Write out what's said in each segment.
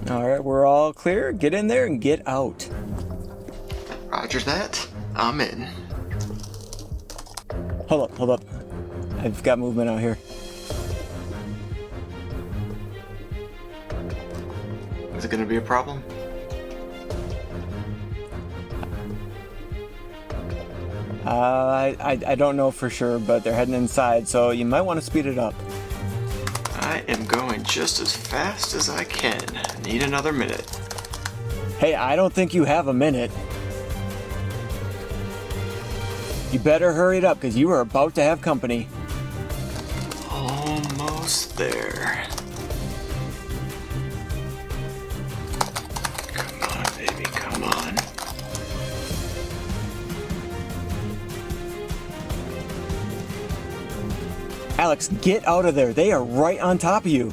Alright, we're all clear. Get in there and get out. Roger that. I'm in. Hold up. I've got movement out here. Is it gonna be a problem? I don't know for sure, but they're heading inside, so you might want to speed it up. I am going just as fast as I can. Need another minute. Hey, I don't think you have a minute. You better hurry it up, because you are about to have company. Almost there. Come on, baby, come on. Alex, get out of there. They are right on top of you.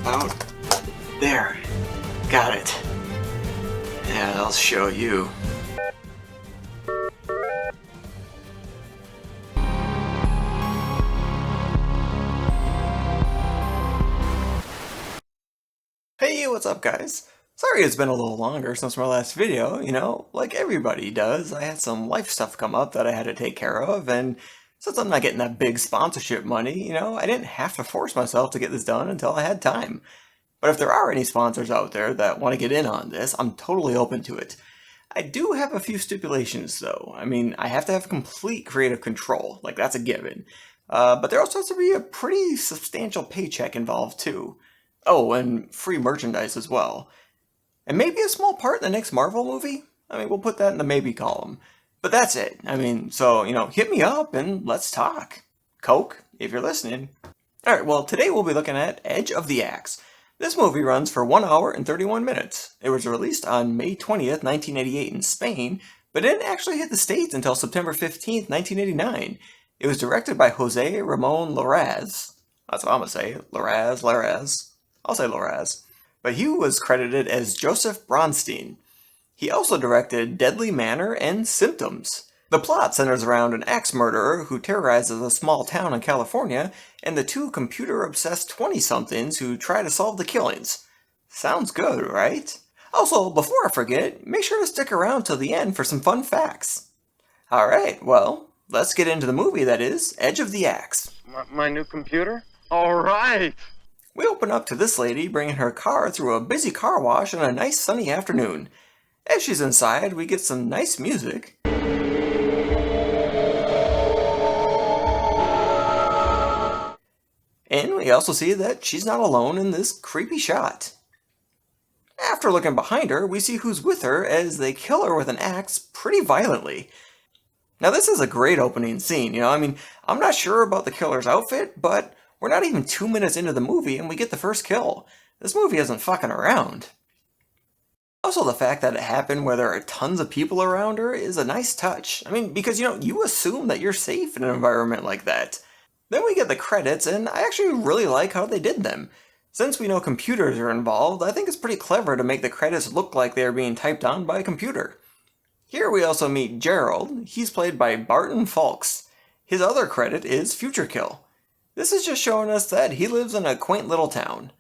About there. Got it. Yeah, I'll show you. Hey, what's up, guys? Sorry it's been a little longer since my last video, like everybody does. I had some life stuff come up that I had to take care of, and since I'm not getting that big sponsorship money, I didn't have to force myself to get this done until I had time. But if there are any sponsors out there that want to get in on this, I'm totally open to it. I do have a few stipulations, though. I mean, I have to have complete creative control, like that's a given. But there also has to be a pretty substantial paycheck involved, too. Oh, and free merchandise as well. And maybe a small part in the next Marvel movie? I mean, we'll put that in the maybe column. But that's it. I mean, so, hit me up and let's talk. Coke, if you're listening. Alright, well, today we'll be looking at Edge of the Axe. This movie runs for 1 hour and 31 minutes. It was released on May 20th, 1988 in Spain, but didn't actually hit the States until September 15th, 1989. It was directed by Jose Ramon Larraz. That's what I'm going to say. Larraz. I'll say Larraz. But he was credited as Joseph Bronstein. He also directed Deadly Manor and Symptoms. The plot centers around an axe murderer who terrorizes a small town in California and the two computer-obsessed 20-somethings who try to solve the killings. Sounds good, right? Also, before I forget, make sure to stick around till the end for some fun facts. Alright, well, let's get into the movie that is Edge of the Axe. My new computer? All right! We open up to this lady bringing her car through a busy car wash on a nice sunny afternoon. As she's inside, we get some nice music. And we also see that she's not alone in this creepy shot. After looking behind her, we see who's with her as they kill her with an axe pretty violently. Now this is a great opening scene, I'm not sure about the killer's outfit, but we're not even 2 minutes into the movie and we get the first kill. This movie isn't fucking around. Also, the fact that it happened where there are tons of people around her is a nice touch. Because, you assume that you're safe in an environment like that. Then we get the credits, and I actually really like how they did them. Since we know computers are involved, I think it's pretty clever to make the credits look like they're being typed on by a computer. Here we also meet Gerald. He's played by Barton Falks. His other credit is Future Kill. This is just showing us that he lives in a quaint little town.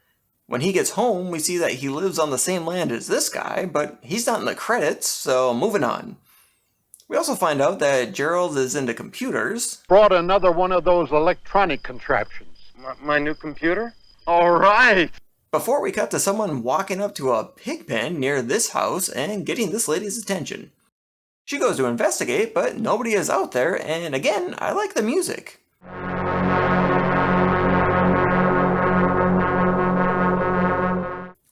When he gets home, we see that he lives on the same land as this guy, but he's not in the credits, so moving on. We also find out that Gerald is into computers. Brought another one of those electronic contraptions. My new computer? All right! Before we cut to someone walking up to a pig pen near this house and getting this lady's attention. She goes to investigate, but nobody is out there, and again, I like the music.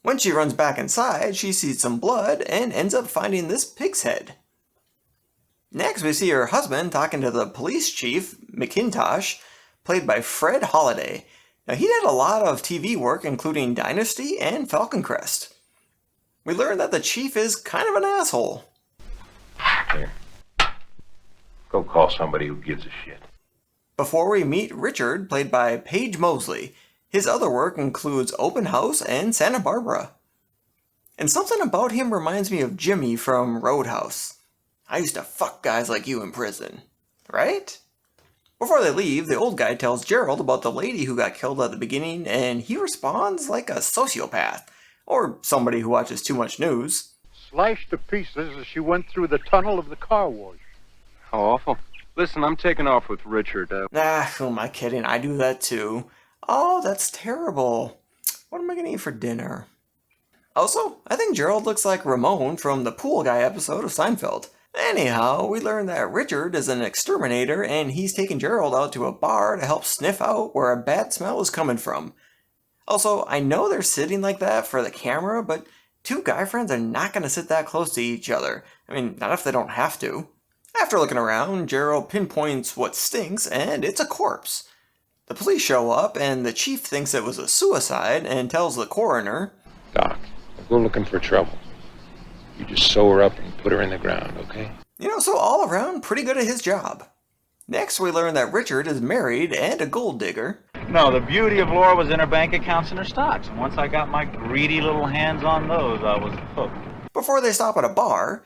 When she runs back inside, she sees some blood and ends up finding this pig's head. Next, we see her husband talking to the police chief, McIntosh, played by Fred Holliday. Now, he did a lot of TV work, including Dynasty and Falcon Crest. We learn that the chief is kind of an asshole. Here. Go call somebody who gives a shit. Before we meet Richard, played by Paige Mosley. His other work includes Open House and Santa Barbara. And something about him reminds me of Jimmy from Roadhouse. I used to fuck guys like you in prison. Right? Before they leave, the old guy tells Gerald about the lady who got killed at the beginning, and he responds like a sociopath, or somebody who watches too much news. Slashed to pieces as she went through the tunnel of the car wash. How awful. Listen, I'm taking off with Richard. Who am I kidding? I do that too. Oh, that's terrible. What am I gonna eat for dinner? Also, I think Gerald looks like Ramon from the Pool Guy episode of Seinfeld. Anyhow, we learn that Richard is an exterminator and he's taking Gerald out to a bar to help sniff out where a bad smell is coming from. Also, I know they're sitting like that for the camera, but two guy friends are not going to sit that close to each other. I mean, not if they don't have to. After looking around, Gerald pinpoints what stinks, and it's a corpse. The police show up, and the chief thinks it was a suicide and tells the coroner, Doc, we'll go looking for trouble. You just sew her up and put her in the ground, okay? So all around, pretty good at his job. Next, we learn that Richard is married and a gold digger. No, the beauty of Laura was in her bank accounts and her stocks. And once I got my greedy little hands on those, I was hooked. Before they stop at a bar,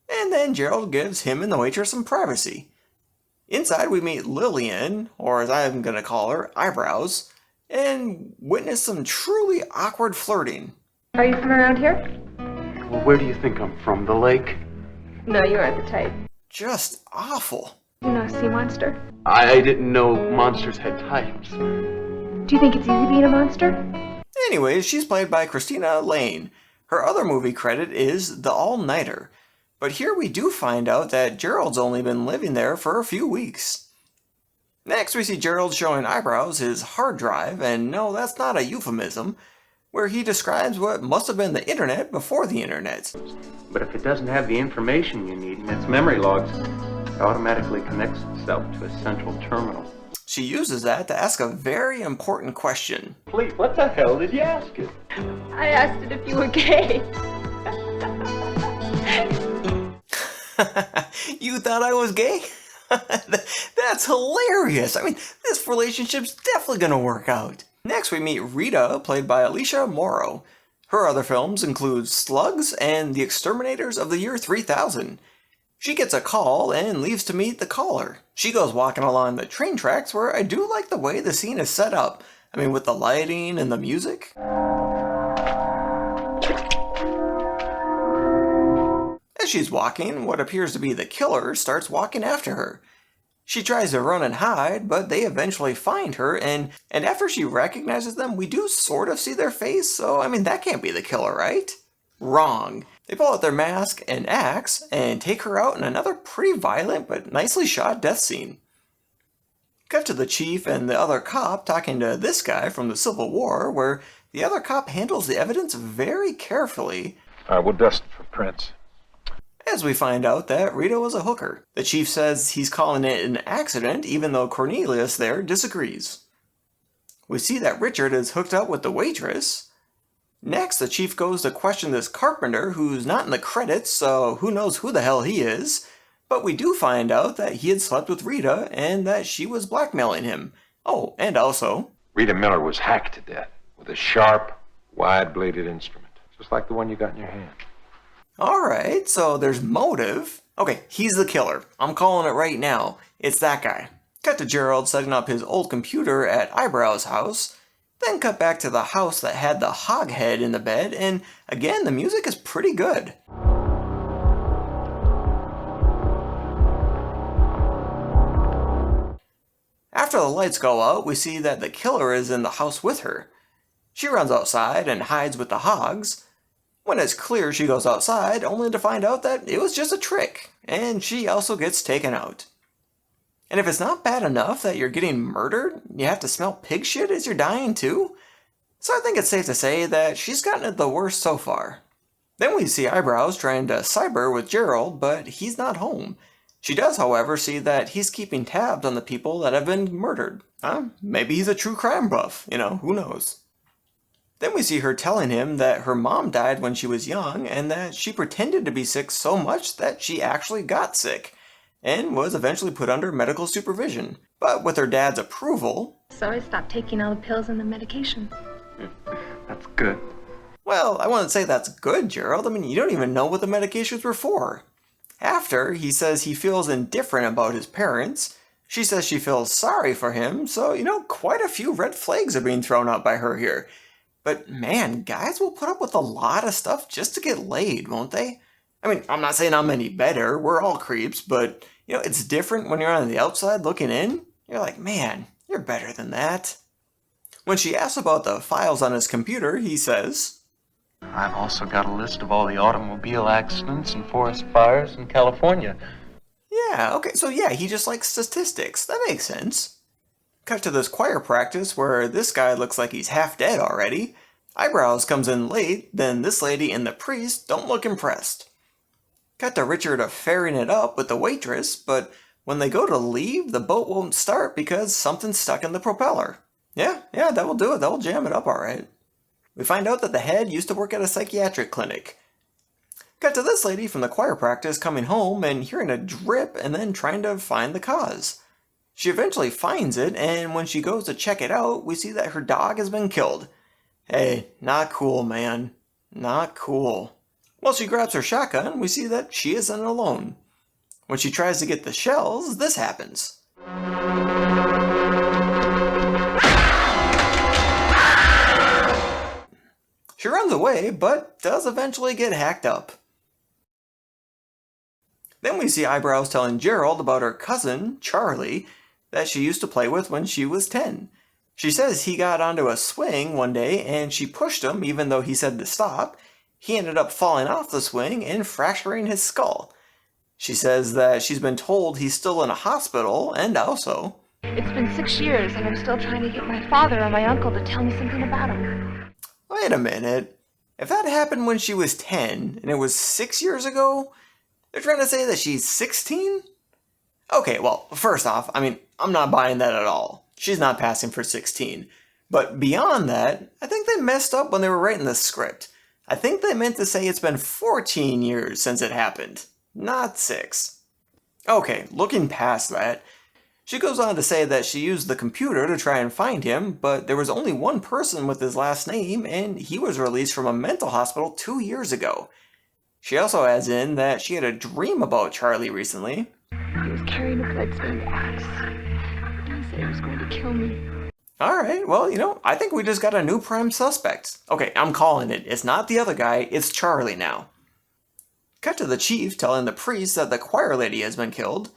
and then Gerald gives him and the waitress some privacy. Inside, we meet Lillian, or as I'm going to call her, Eyebrows, and witness some truly awkward flirting. Are you from around here? Well, where do you think I'm from? The lake? No, you aren't the type. Just awful. You know Sea Monster? I didn't know monsters had types. Do you think it's easy being a monster? Anyways, she's played by Christina Lane. Her other movie credit is The All-Nighter. But here we do find out that Gerald's only been living there for a few weeks. Next, we see Gerald showing Eyebrows his hard drive, and no, that's not a euphemism, where he describes what must have been the internet before the internet. But if it doesn't have the information you need in its memory logs, it automatically connects itself to a central terminal. She uses that to ask a very important question. Please, what the hell did you ask it? I asked it if you were gay. You thought I was gay? That's hilarious. I mean, this relationship's definitely gonna work out. Next, we meet Rita, played by Alicia Morrow. Her other films include Slugs and The Exterminators of the Year 3000. She gets a call and leaves to meet the caller. She goes walking along the train tracks, where I do like the way the scene is set up. I mean, with the lighting and the music. As she's walking, what appears to be the killer starts walking after her. She tries to run and hide, but they eventually find her, and after she recognizes them, we do sort of see their face, so I mean, that can't be the killer, right? Wrong. They pull out their mask and axe, and take her out in another pretty violent but nicely shot death scene. Cut to the chief and the other cop talking to this guy from the Civil War, where the other cop handles the evidence very carefully. We'll dust for prints. As we find out that Rita was a hooker. The chief says he's calling it an accident, even though Cornelius there disagrees. We see that Richard is hooked up with the waitress. Next, the chief goes to question this carpenter who's not in the credits, so who knows who the hell he is. But we do find out that he had slept with Rita and that she was blackmailing him. Oh, and also, Rita Miller was hacked to death with a sharp, wide-bladed instrument, just like the one you got in your hand. alright, so there's motive. Okay, he's the killer. I'm calling it right now. It's that guy. Cut to Gerald setting up his old computer at Eyebrow's house. Then cut back to the house that had the hog head in the bed, and again, the music is pretty good. After the lights go out, we see that the killer is in the house with her. She runs outside and hides with the hogs. When it's clear, she goes outside, only to find out that it was just a trick, and she also gets taken out. And if it's not bad enough that you're getting murdered, you have to smell pig shit as you're dying too? So I think it's safe to say that she's gotten it the worst so far. Then we see Eyebrows trying to cyber with Gerald, but he's not home. She does, however, see that he's keeping tabs on the people that have been murdered. Maybe he's a true crime buff, who knows. Then we see her telling him that her mom died when she was young and that she pretended to be sick so much that she actually got sick and was eventually put under medical supervision. But with her dad's approval... So I stopped taking all the pills and the medication. That's good. Well, I wouldn't say that's good, Gerald. I mean, you don't even know what the medications were for. After, he says he feels indifferent about his parents. She says she feels sorry for him, so, quite a few red flags are being thrown out by her here. But man, guys will put up with a lot of stuff just to get laid, won't they? I mean, I'm not saying I'm any better, we're all creeps, but, it's different when you're on the outside looking in. You're like, man, you're better than that. When she asks about the files on his computer, he says, I've also got a list of all the automobile accidents and forest fires in California. Yeah, okay, so yeah, he just likes statistics. That makes sense. Cut to this choir practice where this guy looks like he's half dead already. Eyebrows comes in late, then this lady and the priest don't look impressed. Cut to Richard ferrying it up with the waitress, but when they go to leave, the boat won't start because something's stuck in the propeller. Yeah, that will do it. That will jam it up alright. We find out that the head used to work at a psychiatric clinic. Cut to this lady from the choir practice coming home and hearing a drip and then trying to find the cause. She eventually finds it, and when she goes to check it out, we see that her dog has been killed. Hey, not cool, man. Not cool. While she grabs her shotgun, we see that she isn't alone. When she tries to get the shells, this happens. She runs away, but does eventually get hacked up. Then we see Eyebrows telling Gerald about her cousin, Charlie, that she used to play with when she was 10. She says he got onto a swing one day and she pushed him even though he said to stop. He ended up falling off the swing and fracturing his skull. She says that she's been told he's still in a hospital and also, It's been 6 years and I'm still trying to get my father or my uncle to tell me something about him. wait a minute. If that happened when she was 10 and it was 6 years ago, they're trying to say that she's 16? Okay, well, first off, I'm not buying that at all. She's not passing for 16. But beyond that, I think they messed up when they were writing the script. I think they meant to say it's been 14 years since it happened, not 6. Okay, looking past that, she goes on to say that she used the computer to try and find him, but there was only one person with his last name, and he was released from a mental hospital 2 years ago. She also adds in that she had a dream about Charlie recently. He was carrying a blood-stained axe. He said he was going to kill me. Alright, well, I think we just got a new prime suspect. Okay, I'm calling it. It's not the other guy, it's Charlie now. Cut to the chief telling the priest that the choir lady has been killed,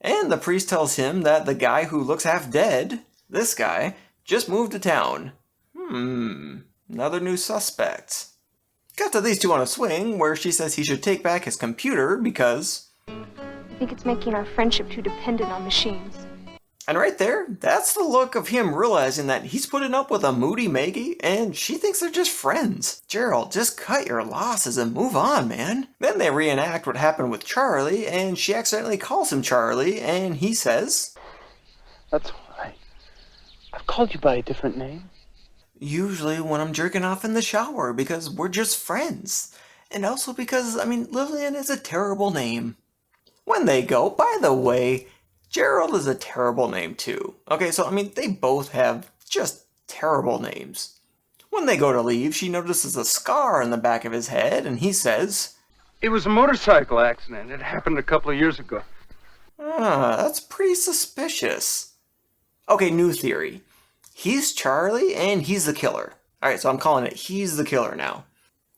and the priest tells him that the guy who looks half dead, this guy, just moved to town. Another new suspect. Cut to these two on a swing, where she says he should take back his computer because... I think it's making our friendship too dependent on machines. And right there, that's the look of him realizing that he's putting up with a moody Maggie, and she thinks they're just friends. Gerald, just cut your losses and move on, man. Then they reenact what happened with Charlie, and she accidentally calls him Charlie, and he says... That's why. I've called you by a different name. Usually when I'm jerking off in the shower, because we're just friends. And also because, Lillian is a terrible name. When they go, by the way, Gerald is a terrible name too. Okay, so they both have just terrible names. When they go to leave, she notices a scar on the back of his head, and he says, It was a motorcycle accident. It happened a couple of years ago. that's pretty suspicious. Okay, new theory. He's Charlie, and he's the killer. Alright, so I'm calling it he's the killer now.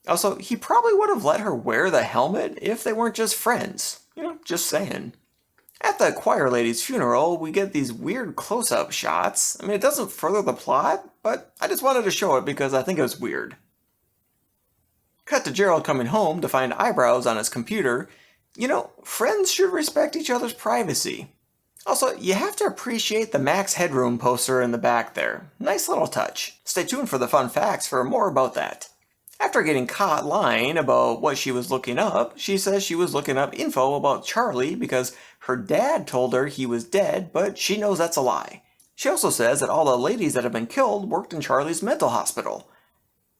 Also, he probably would have let her wear the helmet if they weren't just friends. Just saying. At the choir lady's funeral, we get these weird close-up shots. It doesn't further the plot, but I just wanted to show it because I think it was weird. Cut to Gerald coming home to find Eyebrows on his computer. Friends should respect each other's privacy. Also, you have to appreciate the Max Headroom poster in the back there. Nice little touch. Stay tuned for the fun facts for more about that. After getting caught lying about what she was looking up, she says she was looking up info about Charlie because her dad told her he was dead, but she knows that's a lie. She also says that all the ladies that have been killed worked in Charlie's mental hospital.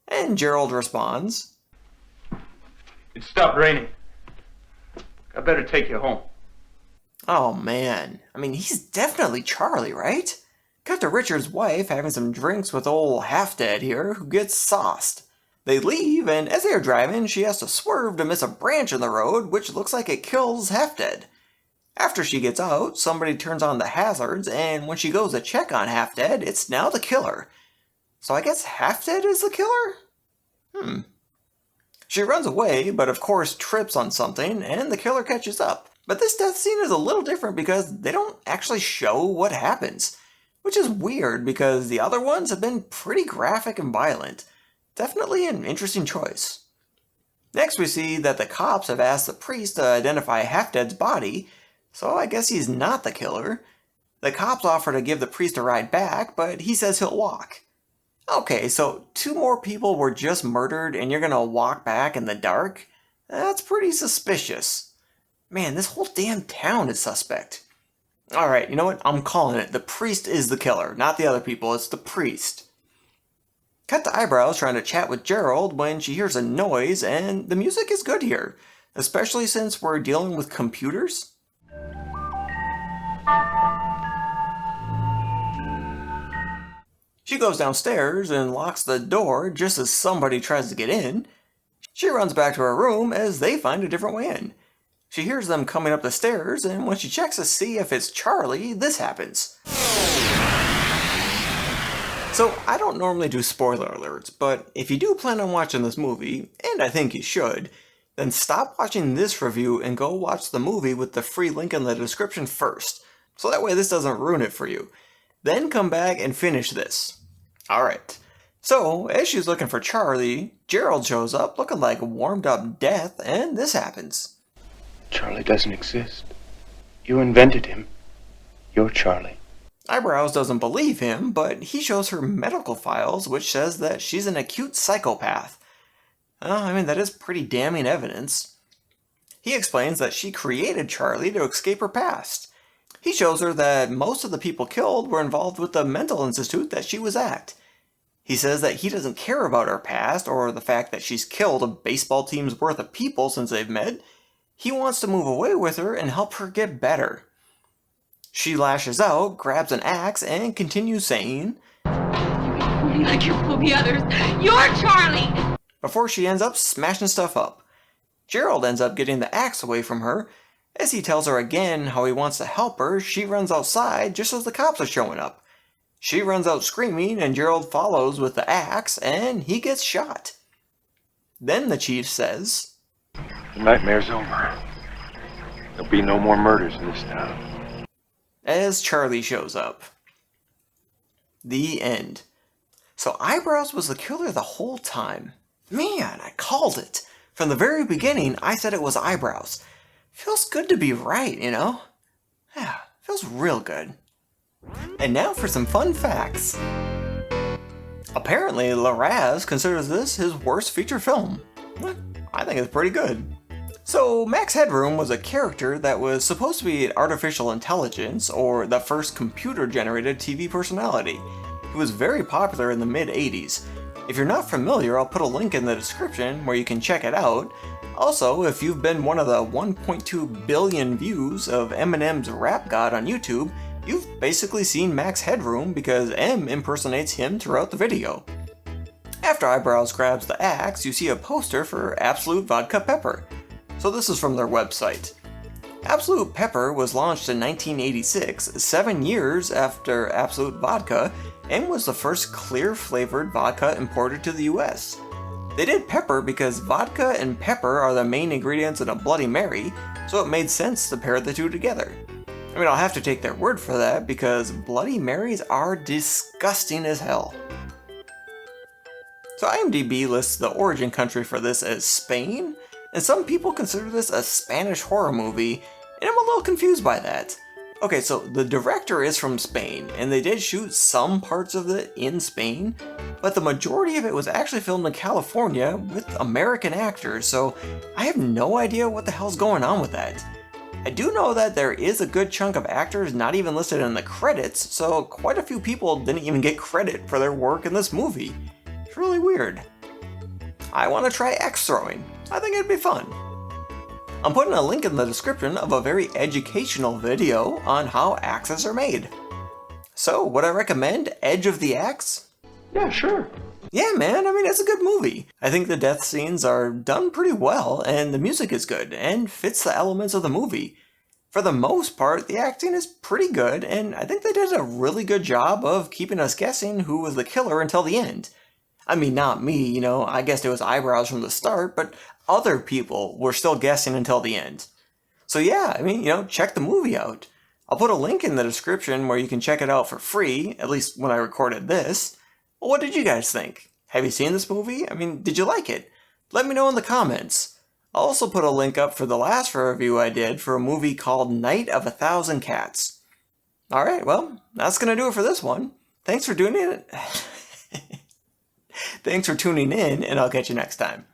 And Gerald responds, It stopped raining. I better take you home. Oh man, he's definitely Charlie, right? Cut to Richard's wife having some drinks with old half-dead here who gets sauced. They leave, and as they are driving, she has to swerve to miss a branch in the road, which looks like it kills half-dead. After she gets out, somebody turns on the hazards, and when she goes to check on Half Dead, it's now the killer. So I guess Half Dead is the killer? She runs away, but of course trips on something, and the killer catches up. But this death scene is a little different because they don't actually show what happens. Which is weird because the other ones have been pretty graphic and violent. Definitely an interesting choice. Next we see that the cops have asked the priest to identify Half Dead's body, so I guess he's not the killer. The cops offer to give the priest a ride back, but he says he'll walk. Okay, so 2 more people were just murdered and you're gonna walk back in the dark? That's pretty suspicious. Man, this whole damn town is suspect. Alright, you know what? I'm calling it. The priest is the killer, not the other people. It's the priest. Cut to Eyebrows trying to chat with Gerald when she hears a noise, and the music is good here, especially since we're dealing with computers. She goes downstairs and locks the door just as somebody tries to get in. She runs back to her room as they find a different way in. She hears them coming up the stairs, and when she checks to see if it's Charlie, this happens. So, I don't normally do spoiler alerts, but if you do plan on watching this movie, and I think you should, then stop watching this review and go watch the movie with the free link in the description first, so that way this doesn't ruin it for you. Then come back and finish this. Alright, so as she's looking for Charlie, Gerald shows up looking like warmed up death, and this happens. Charlie doesn't exist. You invented him. You're Charlie. Eyebrows doesn't believe him, but he shows her medical files, which says that she's an acute psychopath. Well, I mean, that is pretty damning evidence. He explains that she created Charlie to escape her past. He shows her that most of the people killed were involved with the mental institute that she was at. He says that he doesn't care about her past or the fact that she's killed a baseball team's worth of people since they've met. He wants to move away with her and help her get better. She lashes out, grabs an axe, and continues saying, You can fool me like you fooled the others. You're Charlie! Before she ends up smashing stuff up. Gerald ends up getting the axe away from her. As he tells her again how he wants to help her, she runs outside just as the cops are showing up. She runs out screaming, and Gerald follows with the axe, and he gets shot. Then the chief says, The nightmare's over. There'll be no more murders in this town. As Charlie shows up. The end. So Eyebrows was the killer the whole time. Man, I called it. From the very beginning, I said it was Eyebrows. Feels good to be right, you know? Yeah, feels real good. And now for some fun facts. Apparently, Larraz considers this his worst feature film. I think it's pretty good. So, Max Headroom was a character that was supposed to be artificial intelligence, or the first computer-generated TV personality. He was very popular in the mid-80s. If you're not familiar, I'll put a link in the description where you can check it out. Also, if you've been one of the 1.2 billion views of Eminem's Rap God on YouTube, you've basically seen Max Headroom because M impersonates him throughout the video. After Eyebrows grabs the axe, you see a poster for Absolute Vodka Pepper. So this is from their website. Absolute Pepper was launched in 1986, 7 years after Absolute Vodka, and was the first clear-flavored vodka imported to the US. They did pepper because vodka and pepper are the main ingredients in a Bloody Mary, so it made sense to pair the two together. I mean, I'll have to take their word for that because Bloody Marys are disgusting as hell. So IMDb lists the origin country for this as Spain, and some people consider this a Spanish horror movie, and I'm a little confused by that. Okay, so the director is from Spain, and they did shoot some parts of it in Spain, but the majority of it was actually filmed in California with American actors, so I have no idea what the hell's going on with that. I do know that there is a good chunk of actors not even listed in the credits, so quite a few people didn't even get credit for their work in this movie. It's really weird. I want to try axe throwing. I think it'd be fun. I'm putting a link in the description of a very educational video on how axes are made. So, would I recommend Edge of the Axe? Yeah, sure. Yeah, man, I mean, it's a good movie. I think the death scenes are done pretty well, and the music is good, and fits the elements of the movie. For the most part, the acting is pretty good, and I think they did a really good job of keeping us guessing who was the killer until the end. I mean, not me, I guessed it was Eyebrows from the start, but other people were still guessing until the end. So yeah, check the movie out. I'll put a link in the description where you can check it out for free, at least when I recorded this. Well, what did you guys think? Have you seen this movie? Did you like it? Let me know in the comments. I'll also put a link up for the last review I did for a movie called Night of a Thousand Cats. Alright, well, that's going to do it for this one. Thanks for tuning in, and I'll catch you next time.